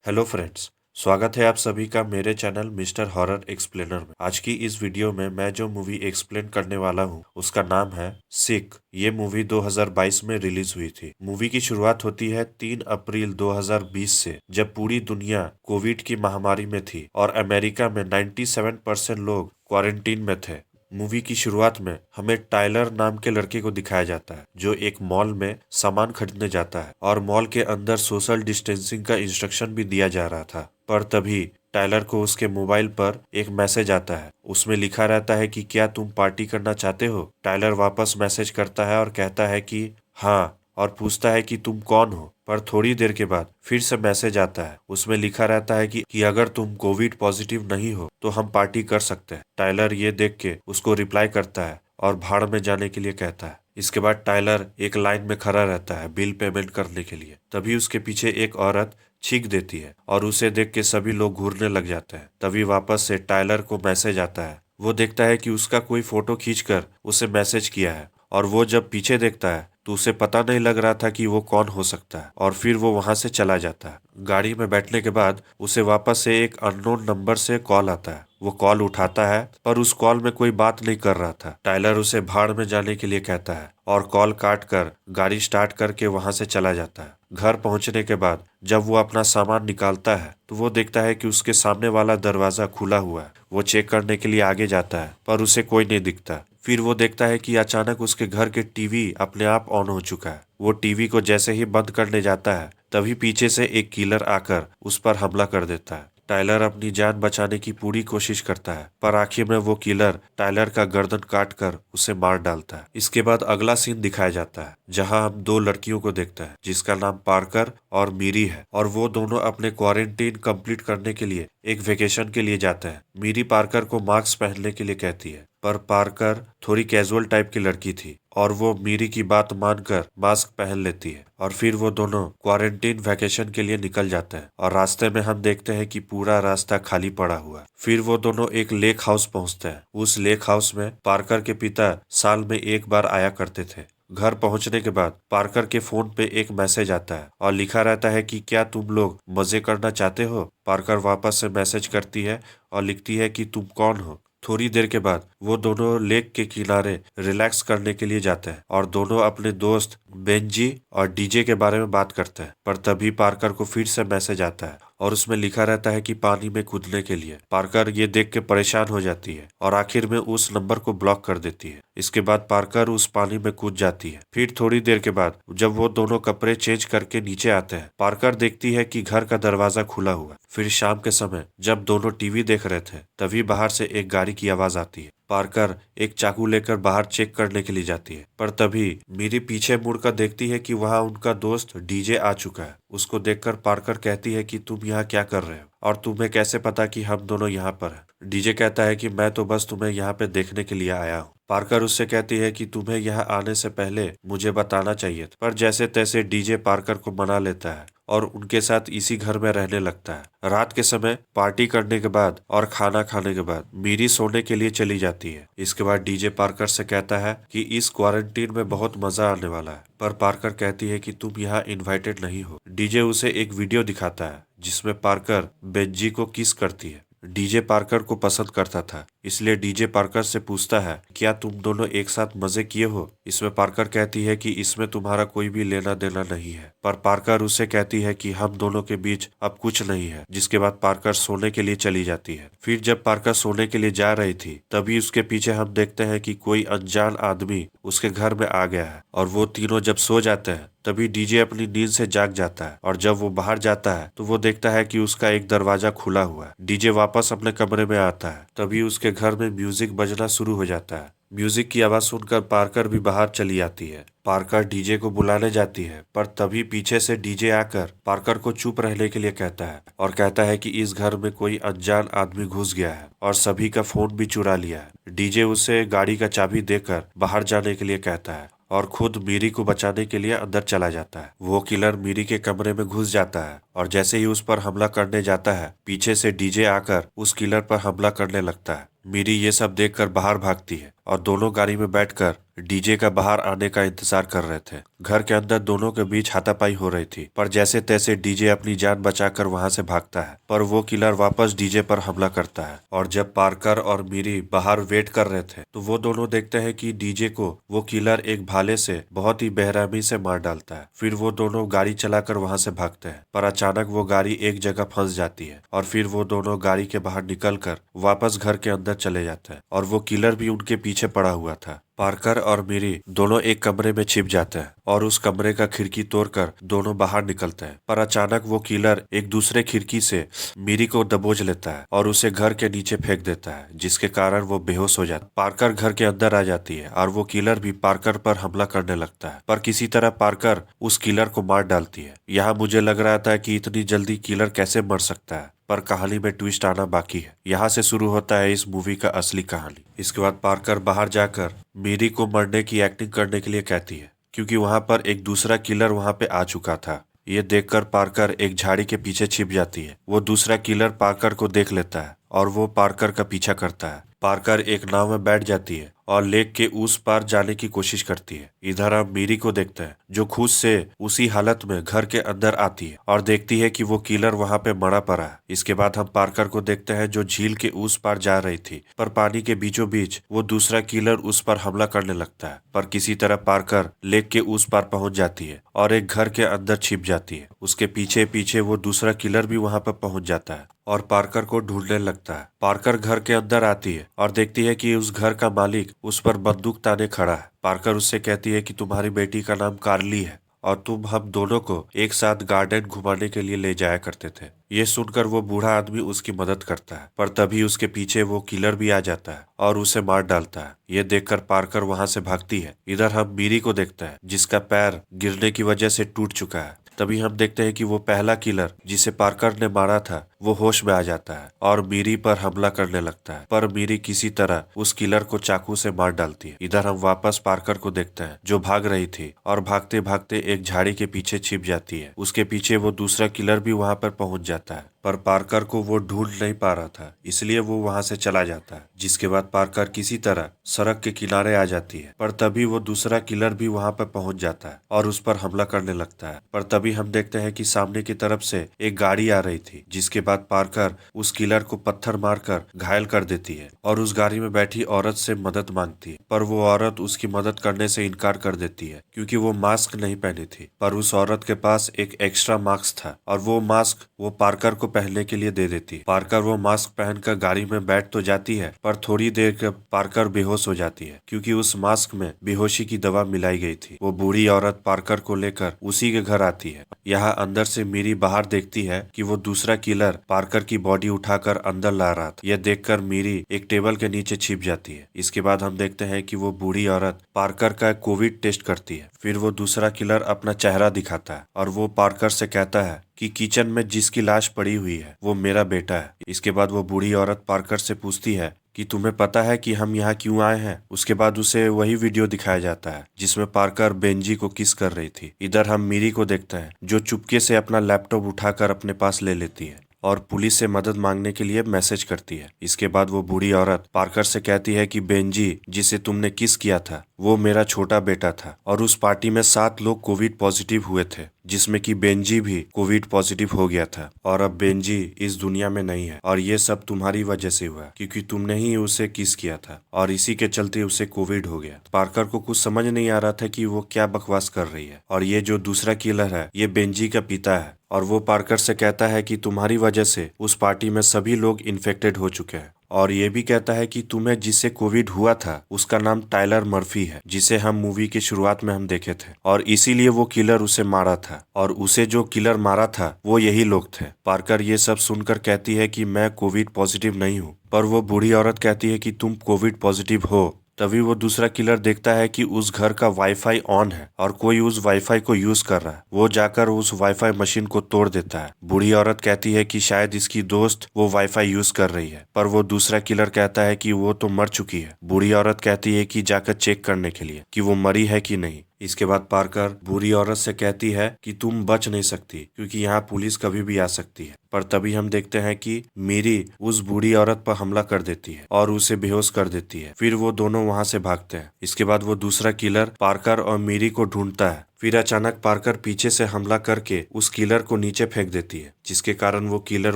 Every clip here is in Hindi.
Hello friends. स्वागत है आप सभी का मेरे चैनल मिस्टर हॉरर एक्सप्लेनर में। आज की इस वीडियो में मैं जो मूवी एक्सप्लेन करने वाला हूँ उसका नाम है सिक। ये मूवी 2022 में रिलीज हुई थी। मूवी की शुरुआत होती है 3 अप्रैल 2020 से, जब पूरी दुनिया कोविड की महामारी में थी और अमेरिका में 97% लोग क्वारंटीन में थे। मूवी की शुरुआत में हमें टाइलर नाम के लड़के को दिखाया जाता है जो एक मॉल में सामान खरीदने जाता है और मॉल के अंदर सोशल डिस्टेंसिंग का इंस्ट्रक्शन भी दिया जा रहा था। पर तभी टाइलर को उसके मोबाइल पर एक मैसेज आता है। उसमें लिखा रहता है कि क्या तुम पार्टी करना चाहते हो। टाइलर वापस मैसेज करता है और कहता है कि हाँ, और पूछता है कि तुम कौन हो। पर थोड़ी देर के बाद फिर से मैसेज आता है। उसमें लिखा रहता है कि अगर तुम कोविड पॉजिटिव नहीं हो तो हम पार्टी कर सकते हैं। टाइलर ये देख के उसको रिप्लाई करता है और भाड़ में जाने के लिए कहता है। इसके बाद टाइलर एक लाइन में खड़ा रहता है बिल पेमेंट करने के लिए। तभी उसके पीछे एक औरत छींक देती है और उसे देख के सभी लोग घूरने लग जाते हैं। तभी वापस से टाइलर को मैसेज आता है। वो देखता है कि उसका कोई फोटो खींचकर उसे मैसेज किया है और वो जब पीछे देखता है तो उसे पता नहीं लग रहा था कि वो कौन हो सकता है और फिर वो वहां से चला जाता है। गाड़ी में बैठने के बाद उसे वापस से एक अननोन नंबर से कॉल आता है। वो कॉल उठाता है पर उस कॉल में कोई बात नहीं कर रहा था। टाइलर उसे भाड़ में जाने के लिए कहता है और कॉल काट कर गाड़ी स्टार्ट करके वहां से चला जाता है। घर पहुंचने के बाद जब वो अपना सामान निकालता है तो वो देखता है कि उसके सामने वाला दरवाजा खुला हुआ है। वो चेक करने के लिए आगे जाता है पर उसे कोई नहीं दिखता। फिर वो देखता है कि अचानक उसके घर के टीवी अपने आप ऑन हो चुका है। वो टीवी को जैसे ही बंद करने जाता है तभी पीछे से एक किलर आकर उस पर हमला कर देता है। टाइलर अपनी जान बचाने की पूरी कोशिश करता है पर आखिर में वो किलर टाइलर का गर्दन काट कर उसे मार डालता है। इसके बाद अगला सीन दिखाया जाता है जहां हम दो लड़कियों को देखते हैं जिसका नाम पार्कर और मीरी है और वो दोनों अपने क्वारंटीन कंप्लीट करने के लिए एक वेकेशन के लिए जाते हैं। मीरी पार्कर को मास्क पहनने के लिए कहती है पर पार्कर थोड़ी कैजुअल टाइप की लड़की थी और वो मीरी की बात मानकर मास्क पहन लेती है और फिर वो दोनों क्वारंटीन वैकेशन के लिए निकल जाते हैं और रास्ते में हम देखते हैं कि पूरा रास्ता खाली पड़ा हुआ है। फिर वो दोनों एक लेक हाउस पहुंचते हैं। उस लेक हाउस में पार्कर के पिता साल में एक बार आया करते थे। घर पहुंचने के बाद पार्कर के फोन पे एक मैसेज आता है और लिखा रहता है कि क्या तुम लोग मजे करना चाहते हो। पार्कर वापस से मैसेज करती है और लिखती है कि तुम कौन हो। थोड़ी देर के बाद वो दोनों लेक के किनारे रिलैक्स करने के लिए जाते हैं और दोनों अपने दोस्त बेंजी और डीजे के बारे में बात करते हैं। पर तभी पार्कर को फिर से मैसेज आता है और उसमें लिखा रहता है कि पानी में कूदने के लिए। पार्कर ये देख के परेशान हो जाती है और आखिर में उस नंबर को ब्लॉक कर देती है। इसके बाद पार्कर उस पानी में कूद जाती है। फिर थोड़ी देर के बाद जब वो दोनों कपड़े चेंज करके नीचे आते हैं, पार्कर देखती है कि घर का दरवाजा खुला हुआ है। फिर शाम के समय जब दोनों टीवी देख रहे थे तभी बाहर से एक गाड़ी की आवाज आती है। पार्कर एक चाकू लेकर बाहर चेक करने के लिए जाती है पर तभी मीरी पीछे मुड़कर देखती है कि वहाँ उनका दोस्त डीजे आ चुका है। उसको देखकर पार्कर कहती है कि तुम यहाँ क्या कर रहे हो और तुम्हें कैसे पता कि हम दोनों यहाँ पर हैं। डीजे कहता है कि मैं तो बस तुम्हें यहाँ पे देखने के लिए आया हूँ। पार्कर उससे कहती है कि तुम्हें यहाँ आने से पहले मुझे बताना चाहिए था। पर जैसे तैसे डीजे पार्कर को मना लेता है और उनके साथ इसी घर में रहने लगता है। रात के समय पार्टी करने के बाद और खाना खाने के बाद मीरी सोने के लिए चली जाती है। इसके बाद डीजे पार्कर से कहता है कि इस क्वारंटीन में बहुत मजा आने वाला है। पर पार्कर कहती है कि तुम यहाँ इनवाइटेड नहीं हो। डीजे उसे एक वीडियो दिखाता है जिसमें पार्कर बेंजी को किस करती है। डीजे पार्कर को पसंद करता था इसलिए डीजे पार्कर से पूछता है क्या तुम दोनों एक साथ मजे किए हो। इसमें पार्कर कहती है कि इसमें तुम्हारा कोई भी लेना देना नहीं है। पर पार्कर उससे कहती है कि हम दोनों के बीच अब कुछ नहीं है। जिसके बाद पार्कर सोने के लिए चली जाती है। फिर जब पार्कर सोने के लिए जा रही थी तभी उसके पीछे हम देखते हैं कि कोई अनजान आदमी उसके घर में आ गया है और वो तीनों जब सो जाते हैं तभी डीजे अपनी नींद से जाग जाता है और जब वो बाहर जाता है तो वो देखता है कि उसका एक दरवाजा खुला हुआ है। डीजे वापस अपने कमरे में आता है तभी उसके घर में म्यूजिक बजना शुरू हो जाता है। म्यूजिक की आवाज सुनकर पार्कर भी बाहर चली आती है। पार्कर डीजे को बुलाने जाती है पर तभी पीछे से डीजे आकर पार्कर को चुप रहने के लिए कहता है और कहता है कि इस घर में कोई अनजान आदमी घुस गया है और सभी का फोन भी चुरा लिया है। डीजे उसे गाड़ी का चाबी देकर बाहर जाने के लिए कहता है और खुद मीरी को बचाने के लिए अंदर चला जाता है। वो किलर मीरी के कमरे में घुस जाता है और जैसे ही उस पर हमला करने जाता है पीछे से डीजे आकर उस किलर पर हमला करने लगता है। मीरी ये सब देखकर बाहर भागती है और दोनों गाड़ी में बैठकर डीजे का बाहर आने का इंतजार कर रहे थे। घर के अंदर दोनों के बीच हाथापाई हो रही थी, पर जैसे तैसे डीजे अपनी जान बचाकर वहां से भागता है, पर वो किलर वापस डीजे पर हमला करता है। और जब पार्कर और मीरी बाहर वेट कर रहे थे तो वो दोनों देखते हैं कि डीजे को वो किलर एक भाले से बहुत ही बेरहमी से मार डालता है। फिर वो दोनों गाड़ी चलाकर वहां से भागते हैं, पर अचानक वो गाड़ी एक जगह फंस जाती है और फिर वो दोनों गाड़ी के बाहर निकलकर वापस घर के अंदर चले जाते हैं और वो किलर भी उनके पीछे पड़ा हुआ था। पार्कर और मीरी दोनों एक कमरे में छिप जाते हैं और उस कमरे का खिड़की तोड़कर दोनों बाहर निकलते हैं, पर अचानक वो किलर एक दूसरे खिड़की से मीरी को दबोच लेता है और उसे घर के नीचे फेंक देता है, जिसके कारण वो बेहोश हो जाता है। पार्कर घर के अंदर आ जाती है और वो किलर भी पार्कर पर हमला करने लगता है, पर किसी तरह पार्कर उस किलर को मार डालती है। यहाँ मुझे लग रहा था कि इतनी जल्दी किलर कैसे मर सकता है, पर कहानी में ट्विस्ट आना बाकी है। यहाँ से शुरू होता है इस मूवी का असली कहानी। इसके बाद पार्कर बाहर जाकर मीरी को मरने की एक्टिंग करने के लिए कहती है, क्योंकि वहां पर एक दूसरा किलर वहां पे आ चुका था। ये देखकर पार्कर एक झाड़ी के पीछे छिप जाती है। वो दूसरा किलर पार्कर को देख लेता है और वो पार्कर का पीछा करता है। पार्कर एक नाव में बैठ जाती है और लेक के उस पार जाने की कोशिश करती है। इधर हम मीरी को देखते हैं, जो खुद से उसी हालत में घर के अंदर आती है और देखती है कि वो किलर वहां पे मरा पड़ा है। इसके बाद हम पार्कर को देखते हैं, जो झील के उस पार जा रही थी, पर पानी के बीचों बीच वो दूसरा किलर उस पर हमला करने लगता है, पर किसी तरह पार्कर लेक के उस पार पहुंच जाती है और एक घर के अंदर छिप जाती है। उसके पीछे पीछे वो दूसरा किलर भी वहां पर पहुंच जाता है और पार्कर को ढूंढने लगता है। पार्कर घर के अंदर आती है और देखती है कि उस घर का मालिक उस पर बंदूक ताने खड़ा है। पार्कर उससे कहती है कि तुम्हारी बेटी का नाम कार्ली है और तुम हम दोनों को एक साथ गार्डन घुमाने के लिए ले जाया करते थे। ये सुनकर वो बूढ़ा आदमी उसकी मदद करता है, पर तभी उसके पीछे वो किलर भी आ जाता है और उसे मार डालता है। ये देखकर पार्कर वहां से भागती है। इधर हम मीरी को देखते हैं, जिसका पैर गिरने की वजह से टूट चुका है। तभी हम देखते हैं कि वो पहला किलर जिसे पार्कर ने मारा था वो होश में आ जाता है और मीरी पर हमला करने लगता है, पर मीरी किसी तरह उस किलर को चाकू से मार डालती है। इधर हम वापस पार्कर को देखते हैं, जो भाग रही थी और भागते भागते एक झाड़ी के पीछे छिप जाती है। उसके पीछे वो दूसरा किलर भी वहां पर पहुंच जाता है, पर पार्कर को वो ढूंढ नहीं पा रहा था, इसलिए वो वहां से चला जाता है। जिसके बाद पार्कर किसी तरह सड़क के किनारे आ जाती है, पर तभी वो दूसरा किलर भी वहां पर पहुंच जाता है और उस पर हमला करने लगता है। पर तभी हम देखते हैं कि सामने की तरफ से एक गाड़ी आ रही थी, जिसके बाद पार्कर उस किलर को पत्थर मारकर घायल कर देती है और उस गाड़ी में बैठी औरत से मदद मांगती है, पर वो औरत उसकी मदद करने से इनकार कर देती है, क्योंकि वो मास्क नहीं पहनी थी। पर उस औरत के पास एक एक्स्ट्रा मास्क था और वो मास्क वो पार्कर को पहनने के लिए दे देती है। पार्कर वो मास्क पहनकर गाड़ी में बैठ तो जाती है, पर थोड़ी देर के पार्कर बेहोश हो जाती है, क्योंकि उस मास्क में बेहोशी की दवा मिलाई गई थी। वो बूढ़ी औरत पार्कर को लेकर उसी के घर आती है। यहाँ अंदर से मीरी बाहर देखती है कि वो दूसरा किलर पार्कर की बॉडी उठाकर अंदर ला रहा था। यह देखकर मीरी एक टेबल के नीचे छिप जाती है। इसके बाद हम देखते हैं कि वो बूढ़ी औरत पार्कर का कोविड टेस्ट करती है। फिर वो दूसरा किलर अपना चेहरा दिखाता है और वो पार्कर से कहता है कि किचन में जिसकी लाश पड़ी हुई है वो मेरा बेटा है। इसके बाद वो बूढ़ी औरत पार्कर से पूछती है कि तुम्हें पता है कि हम यहाँ क्यों आए हैं। उसके बाद उसे वही वीडियो दिखाया जाता है जिसमें पार्कर बेंजी को किस कर रही थी। इधर हम मीरी को देखते हैं, जो चुपके से अपना लैपटॉप उठाकर अपने पास ले लेती है और पुलिस से मदद मांगने के लिए मैसेज करती है। इसके बाद वो बूढ़ी औरत पार्कर से कहती है कि बेंजी जिसे तुमने किस किया था वो मेरा छोटा बेटा था और उस पार्टी में 7 लोग कोविड पॉजिटिव हुए थे, जिसमें कि बेंजी भी कोविड पॉजिटिव हो गया था और अब बेंजी इस दुनिया में नहीं है और ये सब तुम्हारी वजह से हुआ, क्योंकि तुमने ही उसे किस किया था और इसी के चलते उसे कोविड हो गया। पार्कर को कुछ समझ नहीं आ रहा था कि वो क्या बकवास कर रही है और ये जो दूसरा किलर है ये बेंजी का पिता है और वो पार्कर से कहता है कि तुम्हारी वजह से उस पार्टी में सभी लोग इन्फेक्टेड हो चुके हैं और ये भी कहता है कि तुम्हें जिससे कोविड हुआ था उसका नाम टाइलर मर्फी है, जिसे हम मूवी की शुरुआत में हम देखे थे और इसीलिए वो किलर उसे मारा था और उसे जो किलर मारा था वो यही लोग थे। पार्कर ये सब सुनकर कहती है कि मैं कोविड पॉजिटिव नहीं हूँ, पर वो बूढ़ी औरत कहती है कि तुम कोविड पॉजिटिव हो। तभी वो दूसरा किलर देखता है कि उस घर का वाईफाई ऑन है और कोई उस वाईफाई को यूज कर रहा है। वो जाकर उस वाईफाई मशीन को तोड़ देता है। बूढ़ी औरत कहती है कि शायद इसकी दोस्त वो वाईफाई यूज कर रही है, पर वो दूसरा किलर कहता है कि वो तो मर चुकी है। बूढ़ी औरत कहती है कि जाकर चेक करने के लिए कि वो मरी है कि नहीं। इसके बाद पार्कर बूढ़ी औरत से कहती है कि तुम बच नहीं सकती क्योंकि यहाँ पुलिस कभी भी आ सकती है। पर तभी हम देखते हैं कि मेरी उस बूढ़ी औरत पर हमला कर देती है और उसे बेहोश कर देती है। फिर वो दोनों वहाँ से भागते हैं। इसके बाद वो दूसरा किलर पार्कर और मेरी को ढूंढता है। फिर अचानक पार्कर पीछे से हमला करके उस किलर को नीचे फेंक देती है, जिसके कारण वो किलर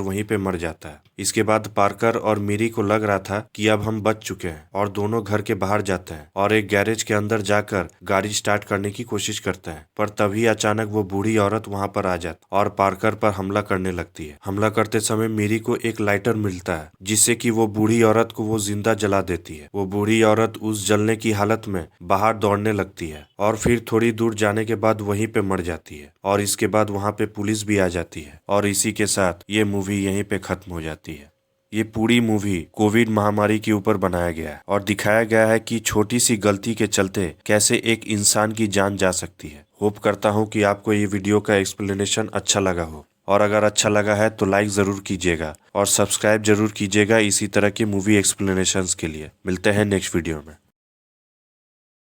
वहीं पे मर जाता है। इसके बाद पार्कर और मेरी को लग रहा था कि अब हम बच चुके हैं और दोनों घर के बाहर जाते हैं और एक गैरेज के अंदर जाकर गाड़ी स्टार्ट करने की कोशिश करते हैं। पर तभी अचानक वो बूढ़ी औरत वहां पर आ जाती और पार्कर पर हमला करने लगती है। हमला करते समय मेरी को एक लाइटर मिलता है, जिससे कि वो बूढ़ी औरत को वो जिंदा जला देती है। वो बूढ़ी औरत उस जलने की हालत में बाहर दौड़ने लगती है और फिर थोड़ी दूर जाने के बाद वहीं पे मर जाती है। और इसके बाद वहां पे पुलिस भी आ जाती है और इसी के साथ ये मूवी यहीं पे खत्म हो जाती है। ये पूरी मूवी कोविड महामारी के ऊपर बनाया गया है और दिखाया गया है कि छोटी सी गलती के चलते कैसे एक इंसान की जान जा सकती है। होप करता हूँ कि आपको ये वीडियो का एक्सप्लेनेशन अच्छा लगा हो, और अगर अच्छा लगा है तो लाइक जरूर कीजिएगा और सब्सक्राइब जरूर कीजिएगा इसी तरह की मूवी एक्सप्लेनेशंस के लिए। मिलते हैं नेक्स्ट वीडियो में।